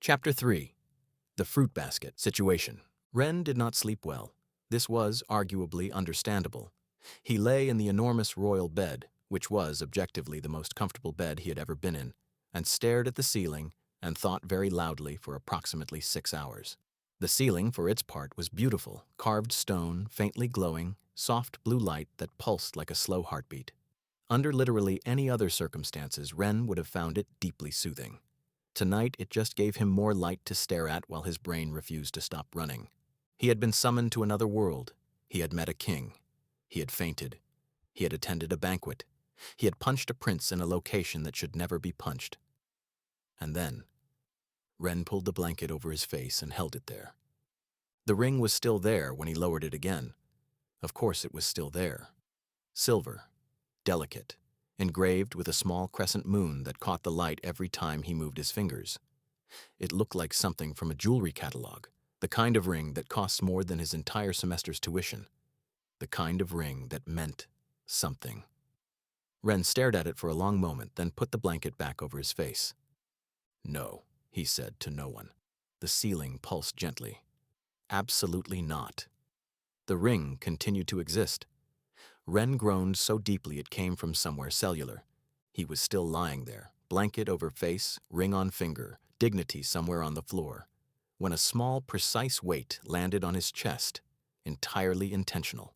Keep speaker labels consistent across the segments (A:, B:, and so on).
A: Chapter 3. The Fruit Basket Situation. Ren did not sleep well. This was arguably understandable. He lay in the enormous royal bed, which was objectively the most comfortable bed he had ever been in, and stared at the ceiling and thought very loudly for approximately 6 hours. The ceiling, for its part, was beautiful, carved stone, faintly glowing, soft blue light that pulsed like a slow heartbeat. Under literally any other circumstances, Ren would have found it deeply soothing. Tonight, it just gave him more light to stare at while his brain refused to stop running. He had been summoned to another world. He had met a king. He had fainted. He had attended a banquet. He had punched a prince in a location that should never be punched. And then, Ren pulled the blanket over his face and held it there. The ring was still there when he lowered it again. Of course it was still there. Silver, delicate, engraved with a small crescent moon that caught the light every time he moved his fingers. It looked like something from a jewelry catalog, the kind of ring that costs more than his entire semester's tuition. The kind of ring that meant something. Ren stared at it for a long moment, then put the blanket back over his face. "No," he said to no one. The ceiling pulsed gently. Absolutely not. The ring continued to exist. Ren groaned so deeply it came from somewhere cellular. He was still lying there, blanket over face, ring on finger, dignity somewhere on the floor, when a small, precise weight landed on his chest, entirely intentional.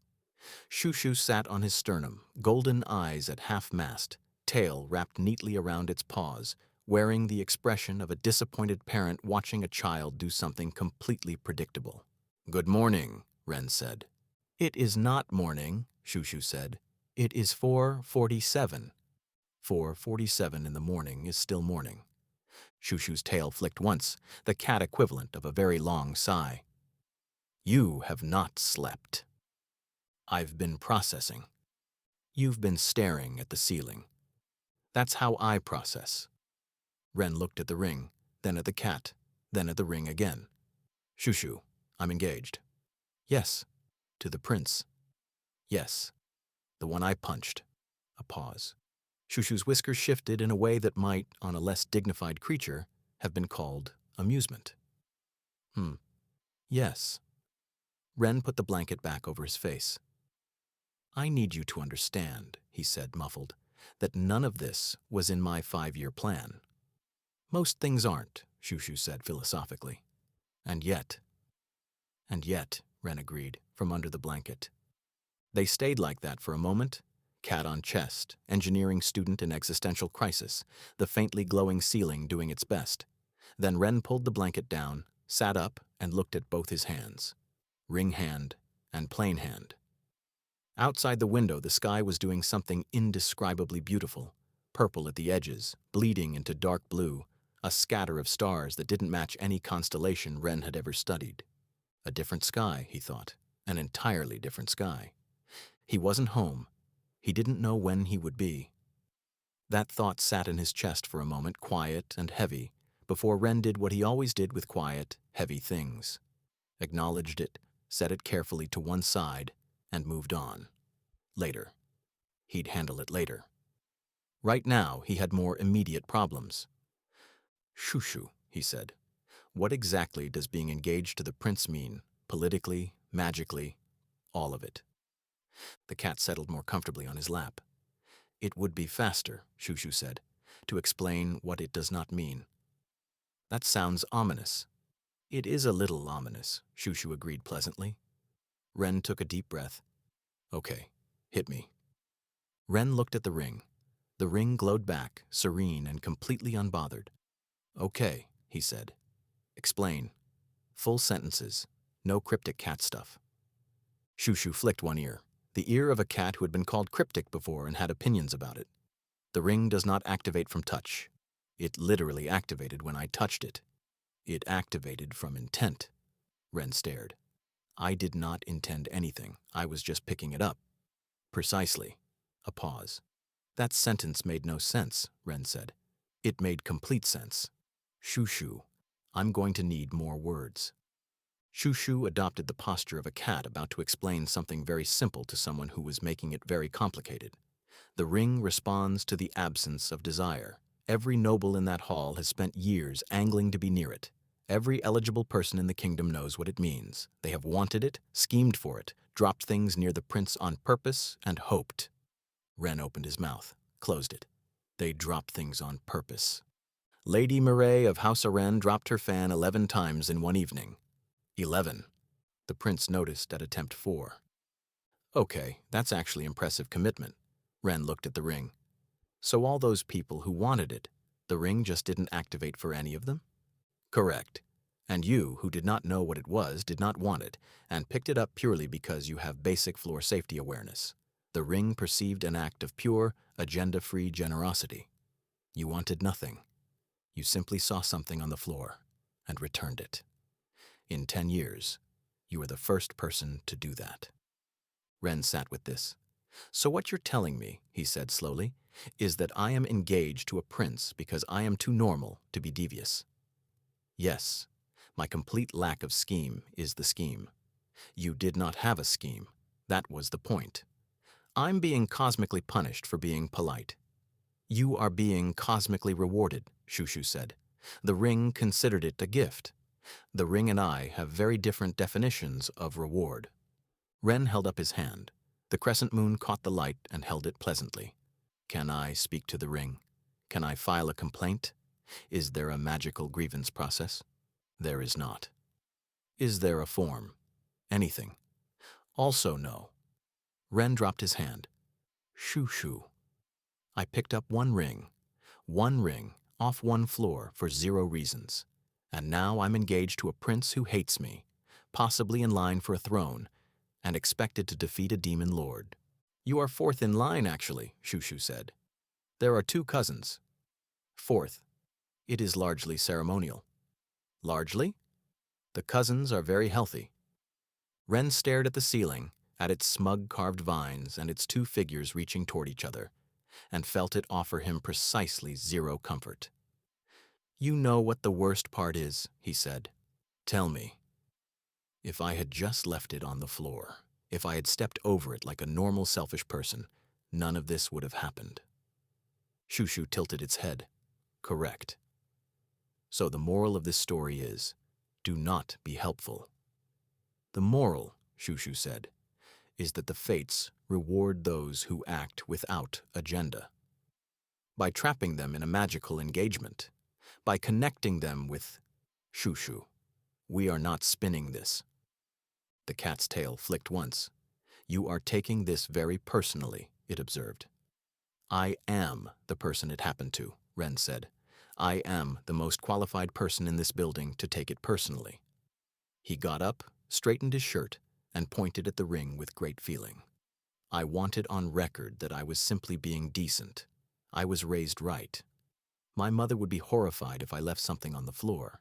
A: Shushu sat on his sternum, golden eyes at half-mast, tail wrapped neatly around its paws, wearing the expression of a disappointed parent watching a child do something completely predictable. "Good morning," Ren said. "It is not morning," Shushu said. "It is 4:47. 4:47 in the morning is still morning." Shushu's tail flicked once, the cat equivalent of a very long sigh. "You have not slept. I've been processing. You've been staring at the ceiling. That's how I process." Ren looked at the ring, then at the cat, then at the ring again. "Shushu, I'm engaged." "Yes." "To the prince." "Yes. The one I punched." A pause. Shushu's whiskers shifted in a way that might, on a less dignified creature, have been called amusement. Yes." Ren put the blanket back over his face. "I need you to understand," he said, muffled, "that none of this was in my 5-year plan." "Most things aren't," Shushu said philosophically. And yet, Ren agreed, from under the blanket. They stayed like that for a moment, cat on chest, engineering student in existential crisis, the faintly glowing ceiling doing its best. Then Ren pulled the blanket down, sat up, and looked at both his hands. Ring hand and plain hand. Outside the window, the sky was doing something indescribably beautiful, purple at the edges, bleeding into dark blue, a scatter of stars that didn't match any constellation Ren had ever studied. A different sky, he thought, an entirely different sky. He wasn't home. He didn't know when he would be. That thought sat in his chest for a moment, quiet and heavy, before Ren did what he always did with quiet, heavy things. Acknowledged it, set it carefully to one side, and moved on. Later. He'd handle it later. Right now, he had more immediate problems. "Shushu," he said, "what exactly does being engaged to the prince mean, politically, magically, all of it?" The cat settled more comfortably on his lap. "It would be faster," Shushu said, "to explain what it does not mean." "That sounds ominous." "It is a little ominous," Shushu agreed pleasantly. Ren took a deep breath. "Okay, hit me." Ren looked at the ring. The ring glowed back, serene and completely unbothered. "Okay," he said. "Explain. Full sentences. No cryptic cat stuff." Shushu flicked one ear, the ear of a cat who had been called cryptic before and had opinions about it. "The ring does not activate from touch. It literally activated when I touched it. It activated from intent." Ren stared. "I did not intend anything. I was just picking it up." "Precisely." A pause. "That sentence made no sense," Ren said. "It made complete sense. Shushu, I'm going to need more words." Shushu adopted the posture of a cat about to explain something very simple to someone who was making it very complicated. The ring responds to the absence of desire, Every noble in that hall has spent years angling to be near it. Every eligible person in the kingdom knows what it means. They have wanted it, schemed for it, dropped things near the prince on purpose, and hoped. Ren opened his mouth, closed it. They dropped things on purpose. Lady Murray of House Aren dropped her fan 11 times in one evening. 11. The prince noticed at attempt 4. Okay, that's actually impressive commitment. Ren looked at the ring. So all those people who wanted it, the ring just didn't activate for any of them? Correct. And you, who did not know what it was, did not want it, and picked it up purely because you have basic floor safety awareness. The ring perceived an act of pure, agenda-free generosity. You wanted nothing. You simply saw something on the floor and returned it. In 10 years, you were the first person to do that. Ren sat with this. So what you're telling me, he said slowly, is that I am engaged to a prince because I am too normal to be devious. Yes, my complete lack of scheme is the scheme. You did not have a scheme. That was the point. I'm being cosmically punished for being polite. You are being cosmically rewarded, Shushu said. The ring considered it a gift. The ring and I have very different definitions of reward. Ren held up his hand. The crescent moon caught the light and held it pleasantly. Can I speak to the ring? Can I file a complaint? Is there a magical grievance process? There is not. Is there a form? Anything? Also no. Ren dropped his hand. Shoo-shoo. I picked up one ring, off one floor for 0 reasons. And now I'm engaged to a prince who hates me, possibly in line for a throne, and expected to defeat a demon lord. You are 4th in line, actually, Shushu said. There are 2 cousins. 4th. It is largely ceremonial. Largely? The cousins are very healthy. Ren stared at the ceiling, at its smug carved vines and its 2 figures reaching toward each other, and felt it offer him precisely 0 comfort. You know what the worst part is, he said. Tell me. If I had just left it on the floor, if I had stepped over it like a normal selfish person, none of this would have happened. Shushu tilted its head. Correct. So the moral of this story is, do not be helpful. The moral, Shushu said, is that the fates reward those who act without agenda. By trapping them in a magical engagement, by connecting them with Shushu. We are not spinning this. The cat's tail flicked once. You are taking this very personally, it observed. I am the person it happened to, Ren said. I am the most qualified person in this building to take it personally. He got up, straightened his shirt, and pointed at the ring with great feeling. I wanted on record that I was simply being decent. I was raised right. My mother would be horrified if I left something on the floor.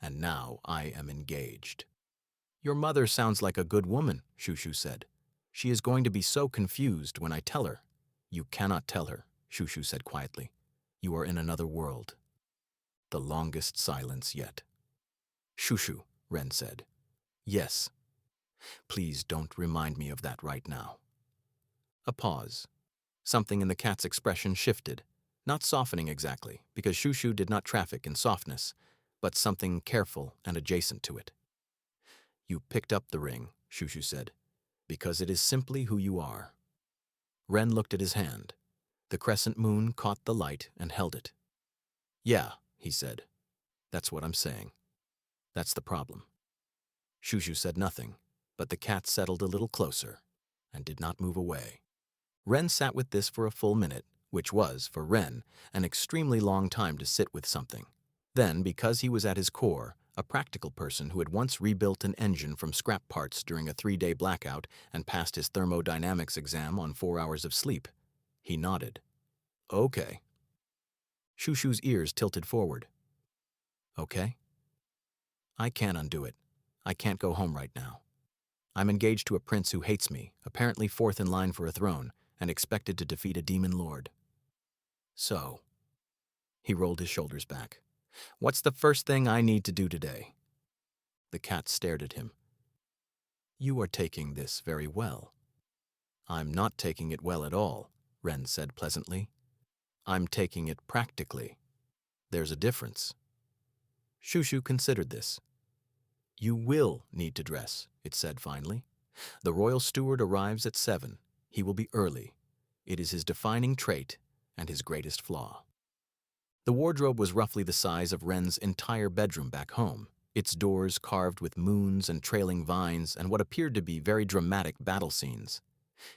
A: And now I am engaged. Your mother sounds like a good woman, Shushu said. She is going to be so confused when I tell her. You cannot tell her, Shushu said quietly. You are in another world. The longest silence yet. Shushu, Ren said. Yes. Please don't remind me of that right now. A pause. Something in the cat's expression shifted, not softening exactly, because Shushu did not traffic in softness, but something careful and adjacent to it. You picked up the ring, Shushu said, because it is simply who you are. Ren looked at his hand. The crescent moon caught the light and held it. Yeah, he said. That's what I'm saying. That's the problem. Shushu said nothing, but the cat settled a little closer and did not move away. Ren sat with this for a full minute, which was, for Ren, an extremely long time to sit with something. Then, because he was at his core, a practical person who had once rebuilt an engine from scrap parts during a 3-day blackout and passed his thermodynamics exam on 4 hours of sleep, he nodded. Okay. Shushu's ears tilted forward. Okay? I can't undo it. I can't go home right now. I'm engaged to a prince who hates me, apparently 4th in line for a throne, and expected to defeat a demon lord. So, he rolled his shoulders back. What's the first thing I need to do today? The cat stared at him. You are taking this very well. I'm not taking it well at all, Ren said pleasantly. I'm taking it practically. There's a difference. Shushu considered this. You will need to dress, it said finally. The royal steward arrives at 7. He will be early. It is his defining trait and his greatest flaw. The wardrobe was roughly the size of Ren's entire bedroom back home, its doors carved with moons and trailing vines and what appeared to be very dramatic battle scenes.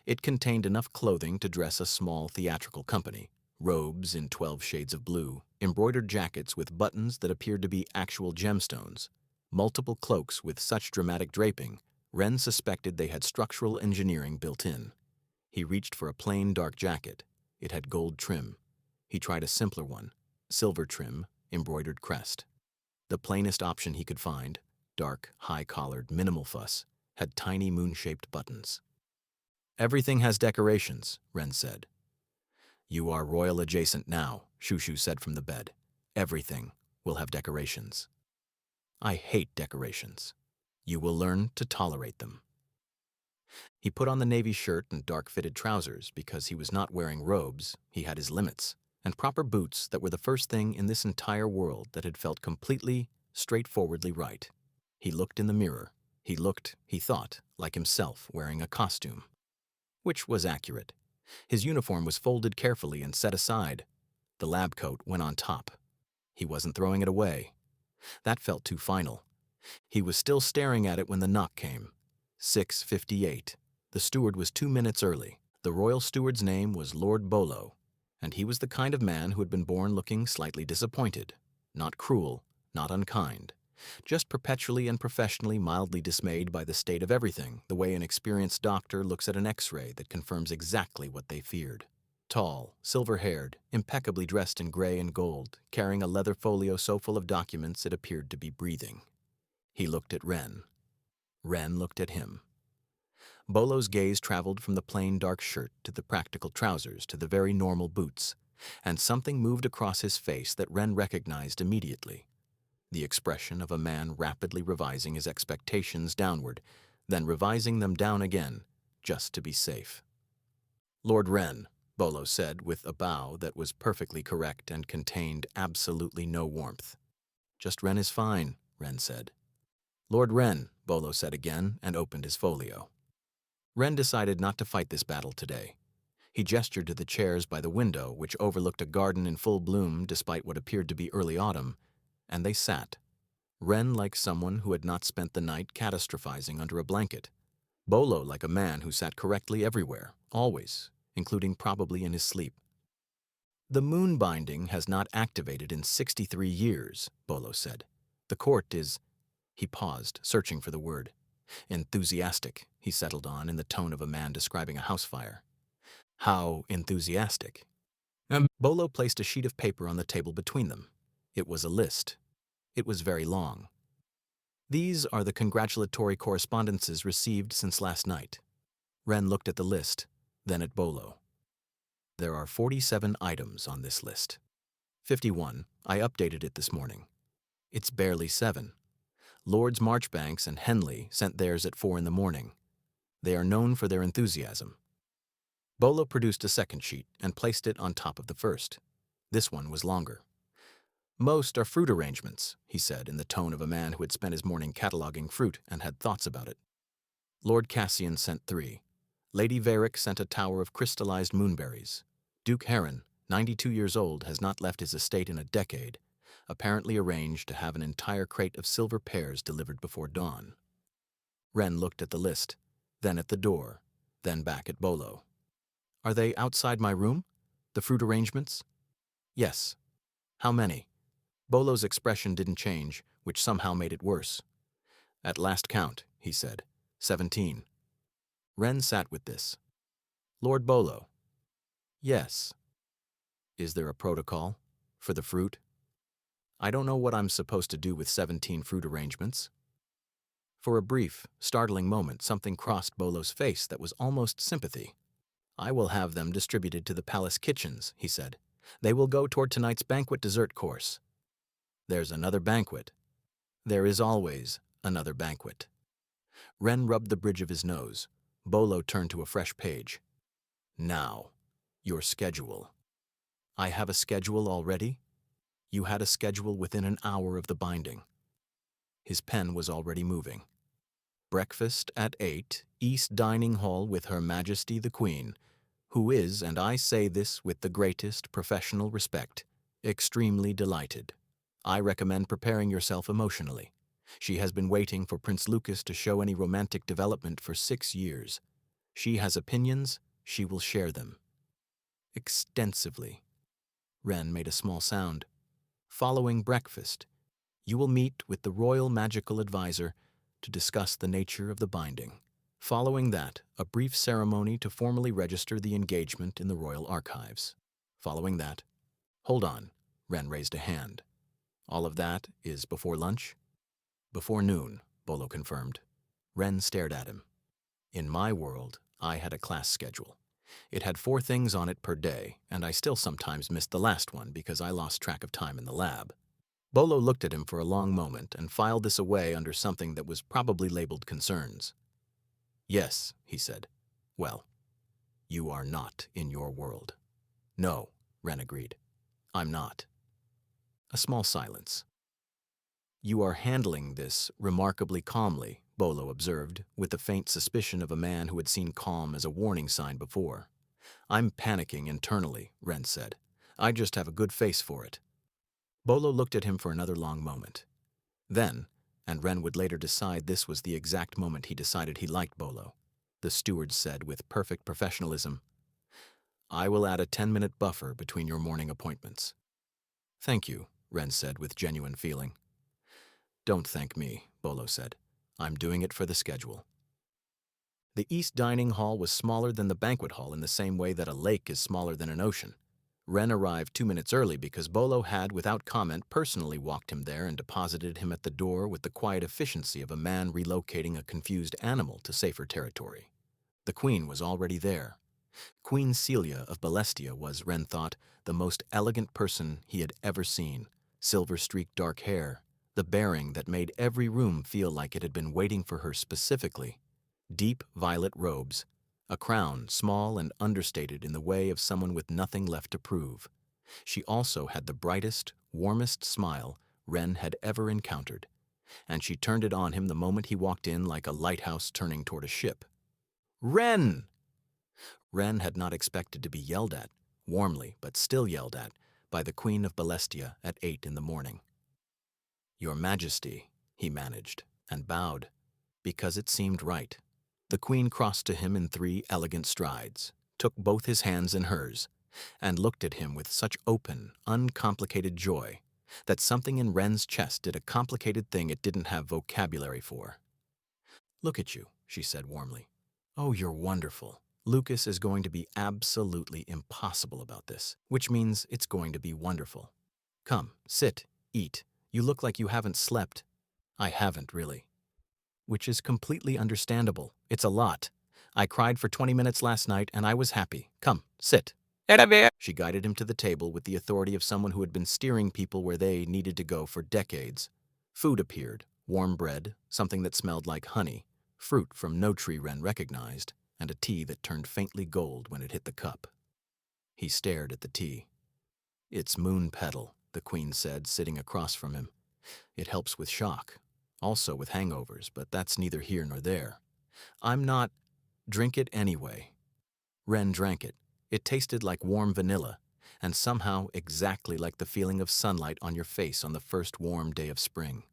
A: It contained enough clothing to dress a small theatrical company, robes in 12 shades of blue, embroidered jackets with buttons that appeared to be actual gemstones, multiple cloaks with such dramatic draping, Ren suspected they had structural engineering built in. He reached for a plain dark jacket. It had gold trim. He tried a simpler one, silver trim, embroidered crest. The plainest option he could find, dark, high-collared, minimal fuss, had tiny moon-shaped buttons. Everything has decorations, Ren said. You are royal adjacent now, Shushu said from the bed. Everything will have decorations. I hate decorations. You will learn to tolerate them. He put on the navy shirt and dark-fitted trousers because he was not wearing robes, he had his limits, and proper boots that were the first thing in this entire world that had felt completely, straightforwardly right. He looked in the mirror. He looked, he thought, like himself wearing a costume. Which was accurate. His uniform was folded carefully and set aside. The lab coat went on top. He wasn't throwing it away. That felt too final. He was still staring at it when the knock came. 6:58. The steward was 2 minutes early. The royal steward's name was Lord Bolo, and he was the kind of man who had been born looking slightly disappointed. Not cruel, not unkind. Just perpetually and professionally mildly dismayed by the state of everything, the way an experienced doctor looks at an X-ray that confirms exactly what they feared. Tall, silver-haired, impeccably dressed in gray and gold, carrying a leather folio so full of documents it appeared to be breathing. He looked at Ren. Ren looked at him. Bolo's gaze traveled from the plain dark shirt to the practical trousers to the very normal boots, and something moved across his face that Ren recognized immediately. The expression of a man rapidly revising his expectations downward, then revising them down again, just to be safe. Lord Ren, Bolo said with a bow that was perfectly correct and contained absolutely no warmth. Just Ren is fine, Ren said. Lord Ren, Bolo said again and opened his folio. Ren decided not to fight this battle today. He gestured to the chairs by the window, which overlooked a garden in full bloom despite what appeared to be early autumn, and they sat. Ren like someone who had not spent the night catastrophizing under a blanket. Bolo like a man who sat correctly everywhere, always, including probably in his sleep. The moon binding has not activated in 63 years, Bolo said. The court is... He paused, searching for the word. Enthusiastic, he settled on in the tone of a man describing a house fire. How enthusiastic? Bolo placed a sheet of paper on the table between them. It was a list. It was very long. These are the congratulatory correspondences received since last night. Ren looked at the list, then at Bolo. There are 47 items on this list. 51, I updated it this morning. It's barely 7. Lords Marchbanks and Henley sent theirs at 4 in the morning. They are known for their enthusiasm. Bolo produced a second sheet and placed it on top of the first. This one was longer. Most are fruit arrangements, he said in the tone of a man who had spent his morning cataloging fruit and had thoughts about it. Lord Cassian sent 3. Lady Varick sent a tower of crystallized moonberries. Duke Heron, 92 years old, has not left his estate in a decade, apparently arranged to have an entire crate of silver pears delivered before dawn. Ren looked at the list, then at the door, then back at Bolo. Are they outside my room? The fruit arrangements? Yes. How many? Bolo's expression didn't change, which somehow made it worse. At last count, he said. 17. Ren sat with this. Lord Bolo. Yes. Is there a protocol? For the fruit? I don't know what I'm supposed to do with 17 fruit arrangements. For a brief, startling moment, something crossed Bolo's face that was almost sympathy. I will have them distributed to the palace kitchens, he said. They will go toward tonight's banquet dessert course. There's another banquet. There is always another banquet. Ren rubbed the bridge of his nose. Bolo turned to a fresh page. Now, your schedule. I have a schedule already? You had a schedule within an hour of the binding. His pen was already moving. Breakfast at 8, East Dining Hall with Her Majesty the Queen, who is, and I say this with the greatest professional respect, extremely delighted. I recommend preparing yourself emotionally. She has been waiting for Prince Lucas to show any romantic development for 6 years. She has opinions, she will share them. Extensively. Ren made a small sound. Following breakfast, you will meet with the Royal Magical Advisor to discuss the nature of the binding. Following that, a brief ceremony to formally register the engagement in the Royal Archives. Following that, hold on, Ren raised a hand. All of that is before lunch? Before noon, Bolo confirmed. Ren stared at him. In my world, I had a class schedule. It had 4 things on it per day, and I still sometimes missed the last one because I lost track of time in the lab. Bolo looked at him for a long moment and filed this away under something that was probably labeled concerns. Yes, he said. Well, you are not in your world. No, Ren agreed. I'm not. A small silence. You are handling this remarkably calmly, Bolo observed, with the faint suspicion of a man who had seen calm as a warning sign before. I'm panicking internally, Ren said. I just have a good face for it. Bolo looked at him for another long moment. Then, and Ren would later decide this was the exact moment he decided he liked Bolo, the steward said with perfect professionalism, I will add a 10-minute buffer between your morning appointments. Thank you, Ren said with genuine feeling. Don't thank me, Bolo said. I'm doing it for the schedule. The East Dining Hall was smaller than the banquet hall in the same way that a lake is smaller than an ocean. Ren arrived 2 minutes early because Bolo had, without comment, personally walked him there and deposited him at the door with the quiet efficiency of a man relocating a confused animal to safer territory. The Queen was already there. Queen Celia of Balestia was, Ren thought, the most elegant person he had ever seen. Silver-streaked dark hair, the bearing that made every room feel like it had been waiting for her specifically. Deep violet robes, a crown small and understated in the way of someone with nothing left to prove. She also had the brightest, warmest smile Ren had ever encountered, and she turned it on him the moment he walked in like a lighthouse turning toward a ship. Ren! Ren had not expected to be yelled at, warmly but still yelled at, by the Queen of Balestia at 8 in the morning. Your Majesty, he managed, and bowed, because it seemed right. The Queen crossed to him in 3 elegant strides, took both his hands in hers, and looked at him with such open, uncomplicated joy that something in Ren's chest did a complicated thing it didn't have vocabulary for. Look at you, she said warmly. Oh, you're wonderful. Lucas is going to be absolutely impossible about this, which means it's going to be wonderful. Come, sit, eat. You look like you haven't slept. I haven't, really. Which is completely understandable. It's a lot. I cried for 20 minutes last night and I was happy. Come, sit. She guided him to the table with the authority of someone who had been steering people where they needed to go for decades. Food appeared, warm bread, something that smelled like honey, fruit from no tree Ren recognized, and a tea that turned faintly gold when it hit the cup. He stared at the tea. It's moon petal, the Queen said, sitting across from him. It helps with shock, also with hangovers, but that's neither here nor there. I'm not... Drink it anyway. Ren drank it. It tasted like warm vanilla, and somehow exactly like the feeling of sunlight on your face on the first warm day of spring.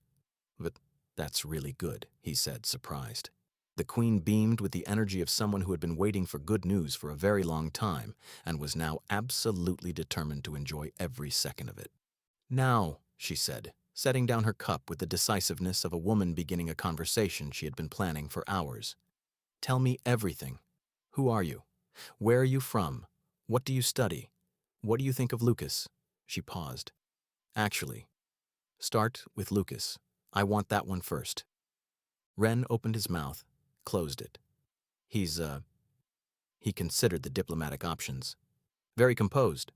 A: But that's really good, he said, surprised. The Queen beamed with the energy of someone who had been waiting for good news for a very long time and was now absolutely determined to enjoy every second of it. Now, she said, setting down her cup with the decisiveness of a woman beginning a conversation she had been planning for hours. Tell me everything. Who are you? Where are you from? What do you study? What do you think of Lucas? She paused. Actually, start with Lucas. I want that one first. Ren opened his mouth, closed it. He considered the diplomatic options. Very composed.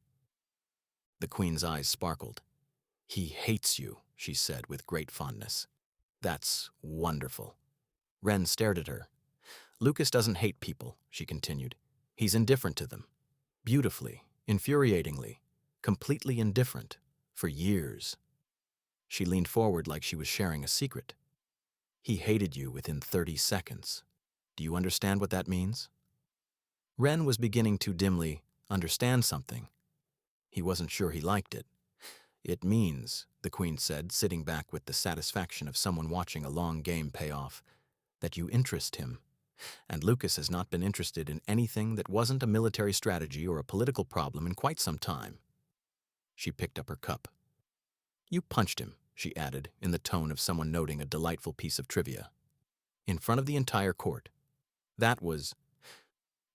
A: The Queen's eyes sparkled. He hates you, she said with great fondness. That's wonderful. Ren stared at her. Lucas doesn't hate people, she continued. He's indifferent to them. Beautifully, infuriatingly. completely indifferent, for years. She leaned forward like she was sharing a secret. He hated you within 30 seconds. Do you understand what that means? Ren was beginning to dimly understand something. He wasn't sure he liked it. It means, the Queen said, sitting back with the satisfaction of someone watching a long game pay off, that you interest him. And Lucas has not been interested in anything that wasn't a military strategy or a political problem in quite some time. She picked up her cup. You punched him, she added, in the tone of someone noting a delightful piece of trivia. In front of the entire court. That was...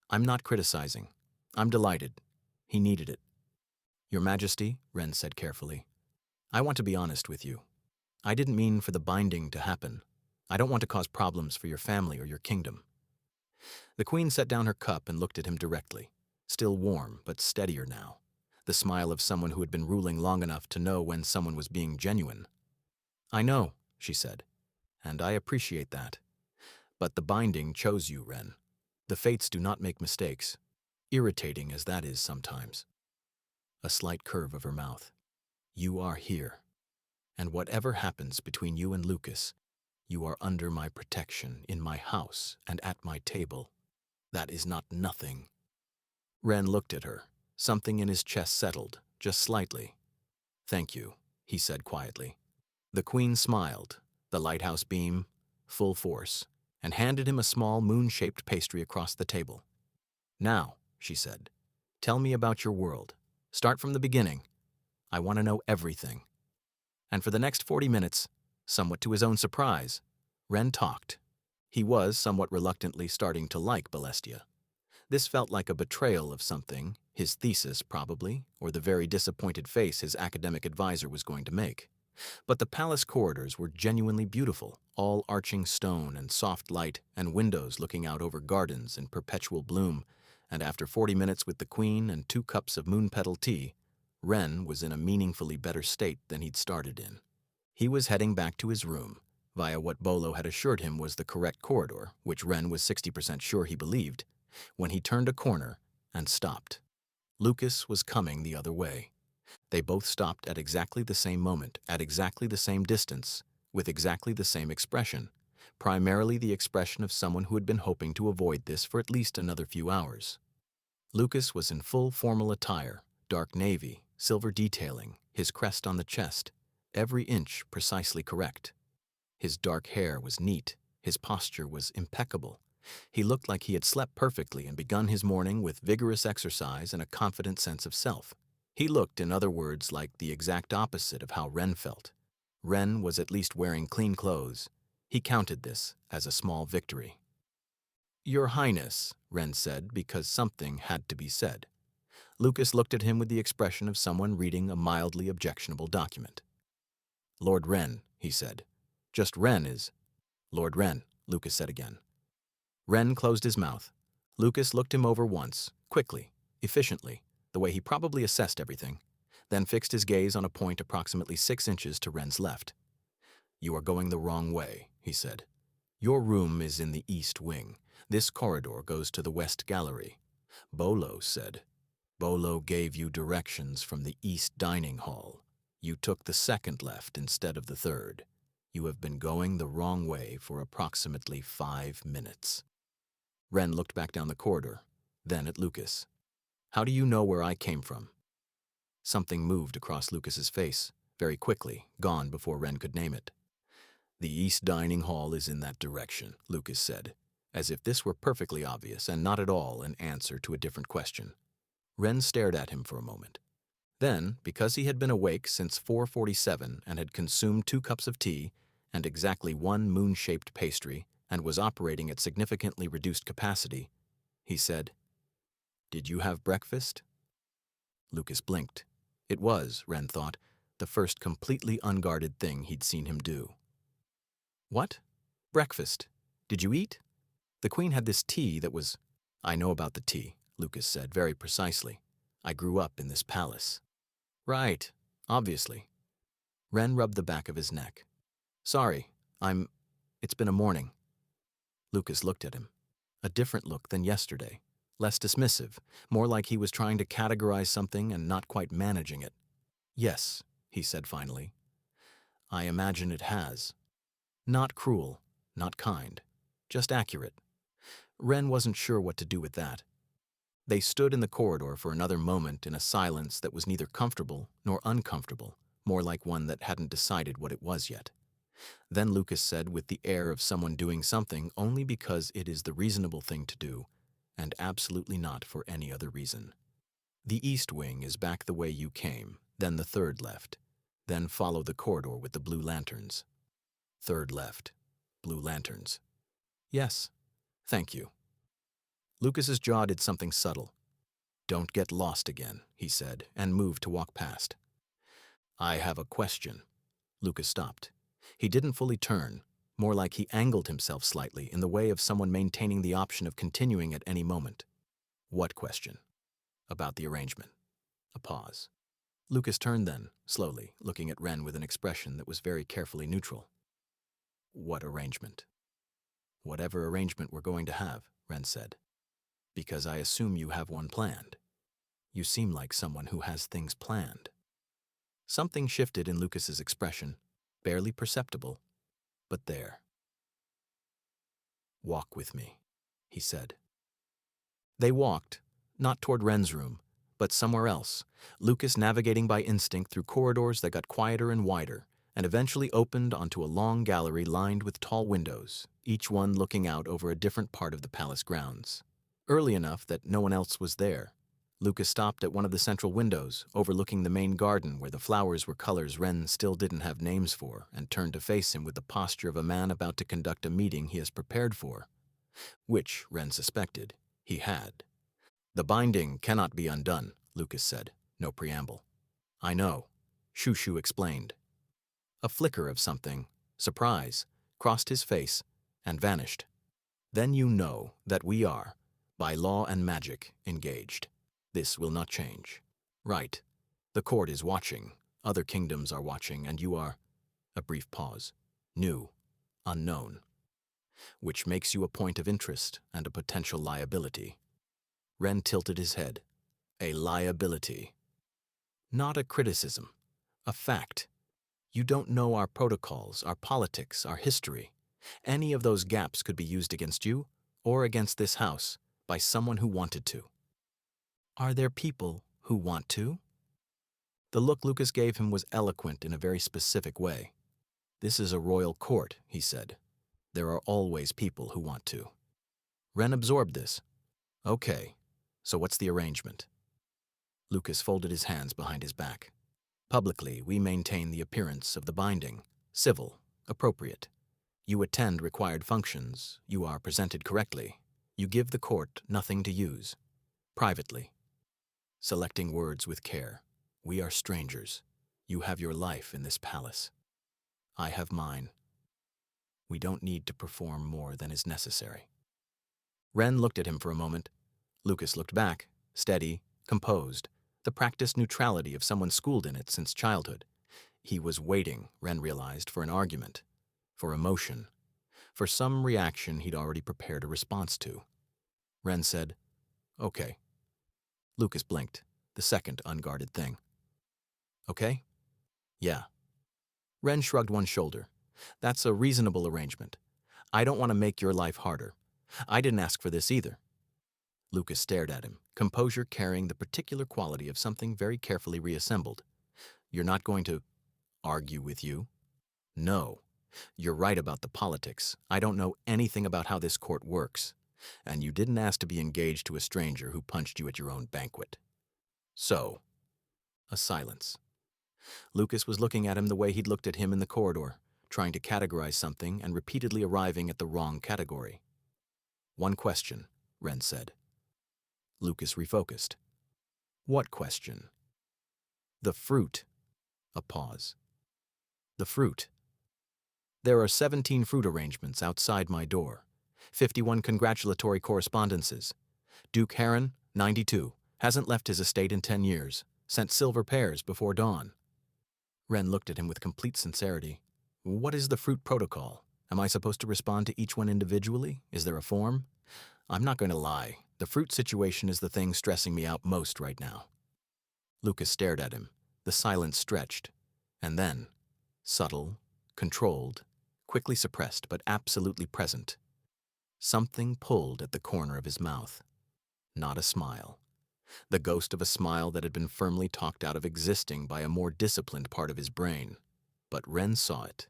A: I'm not criticizing. I'm delighted. He needed it. Your Majesty, Ren said carefully, I want to be honest with you. I didn't mean for the binding to happen. I don't want to cause problems for your family or your kingdom. The Queen set down her cup and looked at him directly, still warm but steadier now, the smile of someone who had been ruling long enough to know when someone was being genuine. I know, she said, and I appreciate that. But the binding chose you, Ren. The fates do not make mistakes, irritating as that is sometimes. A slight curve of her mouth. You are here. And whatever happens between you and Lucas, you are under my protection, in my house, and at my table. That is not nothing. Ren looked at her. Something in his chest settled, just slightly. Thank you, he said quietly. The Queen smiled, the lighthouse beam, full force, and handed him a small moon-shaped pastry across the table. Now, she said, tell me about your world. Start from the beginning. I want to know everything. And for the next 40 minutes, somewhat to his own surprise, Ren talked. He was somewhat reluctantly starting to like Balestia. This felt like a betrayal of something, his thesis probably, or the very disappointed face his academic advisor was going to make. But the palace corridors were genuinely beautiful, all arching stone and soft light and windows looking out over gardens in perpetual bloom, and after 40 minutes with the Queen and 2 cups of moon-petal tea, Ren was in a meaningfully better state than he'd started in. He was heading back to his room, via what Bolo had assured him was the correct corridor, which Ren was 60% sure he believed, when he turned a corner and stopped. Lucas was coming the other way. They both stopped at exactly the same moment, at exactly the same distance, with exactly the same expression, primarily the expression of someone who had been hoping to avoid this for at least another few hours. Lucas was in full formal attire, dark navy, silver detailing, his crest on the chest, every inch precisely correct. His dark hair was neat, his posture was impeccable. He looked like he had slept perfectly and begun his morning with vigorous exercise and a confident sense of self. He looked, in other words, like the exact opposite of how Ren felt. Ren was at least wearing clean clothes. He counted this as a small victory. Your Highness, Ren said, because something had to be said. Lucas looked at him with the expression of someone reading a mildly objectionable document. Lord Ren, he said. Just Ren is... Lord Ren, Lucas said again. Ren closed his mouth. Lucas looked him over once, quickly, efficiently, the way he probably assessed everything, then fixed his gaze on a point approximately 6 inches to Ren's left. You are going the wrong way, he said. Your room is in the east wing. This corridor goes to the west gallery. Bolo said. Bolo gave you directions from the east dining hall. You took the second left instead of the third. You have been going the wrong way for approximately 5 minutes. Ren looked back down the corridor, then at Lucas. How do you know where I came from? Something moved across Lucas's face, very quickly, gone before Ren could name it. The east dining hall is in that direction, Lucas said, as if this were perfectly obvious and not at all an answer to a different question. Ren stared at him for a moment. Then, because he had been awake since 4:47 and had consumed 2 cups of tea and exactly 1 moon-shaped pastry and was operating at significantly reduced capacity, he said, Did you have breakfast? Lucas blinked. It was, Ren thought, the first completely unguarded thing he'd seen him do. What? Breakfast? Did you eat? The Queen had this tea that was... I know about the tea, Lucas said very precisely. I grew up in this palace. Right, obviously. Ren rubbed the back of his neck. Sorry, it's been a morning. Lucas looked at him. A different look than yesterday. Less dismissive, more like he was trying to categorize something and not quite managing it. Yes, he said finally. I imagine it has. Not cruel, not kind, just accurate. Ren wasn't sure what to do with that. They stood in the corridor for another moment in a silence that was neither comfortable nor uncomfortable, more like one that hadn't decided what it was yet. Then Lucas said with the air of someone doing something only because it is the reasonable thing to do, and absolutely not for any other reason. The east wing is back the way you came, then the third left. Then follow the corridor with the blue lanterns. Third left. Blue lanterns. Yes. Thank you. Lucas's jaw did something subtle. Don't get lost again, he said, and moved to walk past. I have a question. Lucas stopped. He didn't fully turn, more like he angled himself slightly in the way of someone maintaining the option of continuing at any moment. What question? About the arrangement. A pause. Lucas turned then, slowly, looking at Ren with an expression that was very carefully neutral. What arrangement? Whatever arrangement we're going to have, Ren said. Because I assume you have one planned. You seem like someone who has things planned. Something shifted in Lucas's expression, barely perceptible, but there. Walk with me, he said. They walked, not toward Ren's room, but somewhere else, Lucas navigating by instinct through corridors that got quieter and wider, and eventually opened onto a long gallery lined with tall windows, each one looking out over a different part of the palace grounds. Early enough that no one else was there, Lucas stopped at one of the central windows, overlooking the main garden where the flowers were colors Ren still didn't have names for, and turned to face him with the posture of a man about to conduct a meeting he has prepared for. Which, Ren suspected, he had. The binding cannot be undone, Lucas said, no preamble. I know, Shushu explained. A flicker of something, surprise, crossed his face and vanished. Then you know that we are, by law and magic, engaged. This will not change. Right. The court is watching, other kingdoms are watching, and you are, a brief pause, new, unknown, which makes you a point of interest and a potential liability. Ren tilted his head. A liability. Not a criticism, a fact. You don't know our protocols, our politics, our history. Any of those gaps could be used against you or against this house by someone who wanted to. Are there people who want to? The look Lucas gave him was eloquent in a very specific way. This is a royal court, he said. There are always people who want to. Ren absorbed this. Okay, so what's the arrangement? Lucas folded his hands behind his back. Publicly, we maintain the appearance of the binding, civil, appropriate. You attend required functions, you are presented correctly. You give the court nothing to use. Privately. Selecting words with care. We are strangers. You have your life in this palace. I have mine. We don't need to perform more than is necessary. Ren looked at him for a moment. Lucas looked back, steady, composed, the practiced neutrality of someone schooled in it since childhood. He was waiting, Ren realized, for an argument, for emotion, for some reaction he'd already prepared a response to. Ren said, Okay. Lucas blinked, the second unguarded thing. Okay? Yeah. Ren shrugged one shoulder. That's a reasonable arrangement. I don't want to make your life harder. I didn't ask for this either. Lucas stared at him, composure carrying the particular quality of something very carefully reassembled. You're not going to argue with you? No. You're right about the politics. I don't know anything about how this court works. And you didn't ask to be engaged to a stranger who punched you at your own banquet. So, a silence. Lucas was looking at him the way he'd looked at him in the corridor, trying to categorize something and repeatedly arriving at the wrong category. One question, Ren said. Lucas refocused. What question? The fruit. A pause. The fruit. There are 17 fruit arrangements outside my door. 51 congratulatory correspondences. Duke Heron, 92, hasn't left his estate in 10 years, sent silver pears before dawn. Ren looked at him with complete sincerity. What is the fruit protocol? Am I supposed to respond to each one individually? Is there a form? I'm not going to lie. The fruit situation is the thing stressing me out most right now. Lucas stared at him. The silence stretched. And then, subtle, controlled, quickly suppressed but absolutely present, something pulled at the corner of his mouth. Not a smile. The ghost of a smile that had been firmly talked out of existing by a more disciplined part of his brain. But Ren saw it.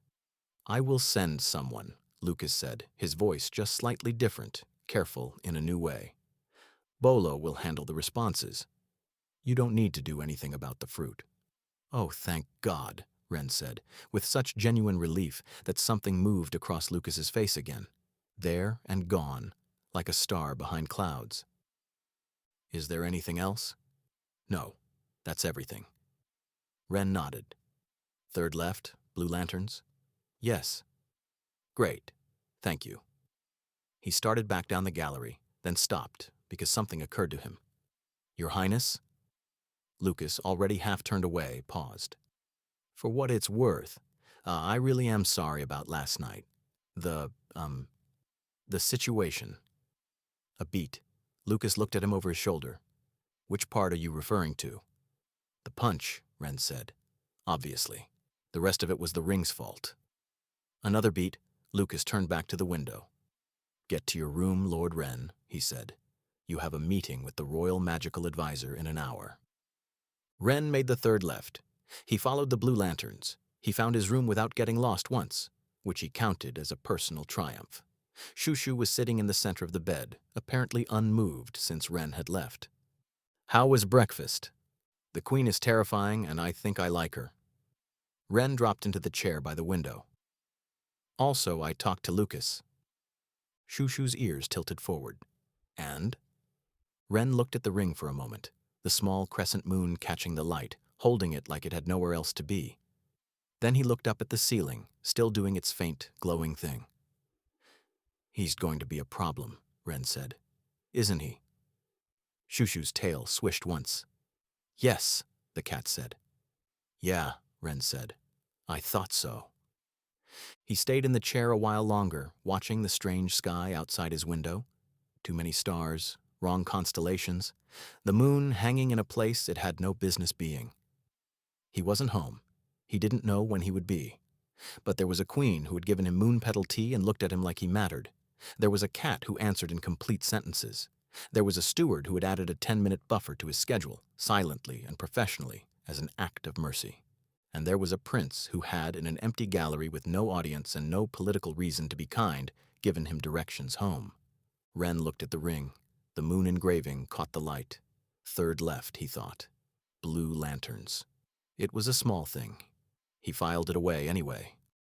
A: "I will send someone," Lucas said, his voice just slightly different, careful in a new way. "Bolo will handle the responses. You don't need to do anything about the fruit." "Oh, thank God," Ren said, with such genuine relief that something moved across Lucas's face again. There and gone, like a star behind clouds. "Is there anything else?" "No, that's everything." Ren nodded. "Third left, blue lanterns?" "Yes." "Great. Thank you." He started back down the gallery, then stopped because something occurred to him. "Your Highness?" Lucas, already half turned away, paused. "For what it's worth, I really am sorry about last night. The situation." A beat. Lucas looked at him over his shoulder. "Which part are you referring to?" "The punch," Ren said. "Obviously. The rest of it was the ring's fault." Another beat. Lucas turned back to the window. "Get to your room, Lord Ren," he said. "You have a meeting with the Royal Magical Advisor in an hour." Ren made the third left. He followed the blue lanterns. He found his room without getting lost once, which he counted as a personal triumph. Shushu was sitting in the center of the bed, apparently unmoved since Ren had left. "How was breakfast?" "The Queen is terrifying, and I think I like her." Ren dropped into the chair by the window. "Also, I talked to Lucas." Shushu's ears tilted forward. "And?" Ren looked at the ring for a moment, the small crescent moon catching the light, holding it like it had nowhere else to be. Then he looked up at the ceiling, still doing its faint, glowing thing. "He's going to be a problem," Ren said. "Isn't he?" Shushu's tail swished once. "Yes," the cat said. "Yeah," Ren said. "I thought so." He stayed in the chair a while longer, watching the strange sky outside his window. Too many stars, wrong constellations, the moon hanging in a place it had no business being. He wasn't home. He didn't know when he would be. But there was a queen who had given him moon petal tea and looked at him like he mattered. There was a cat who answered in complete sentences. There was a steward who had added a 10-minute buffer to his schedule, silently and professionally, as an act of mercy. And there was a prince who had, in an empty gallery with no audience and no political reason to be kind, given him directions home. Ren looked at the ring. The moon engraving caught the light. Third left, he thought. Blue lanterns. It was a small thing. He filed it away anyway.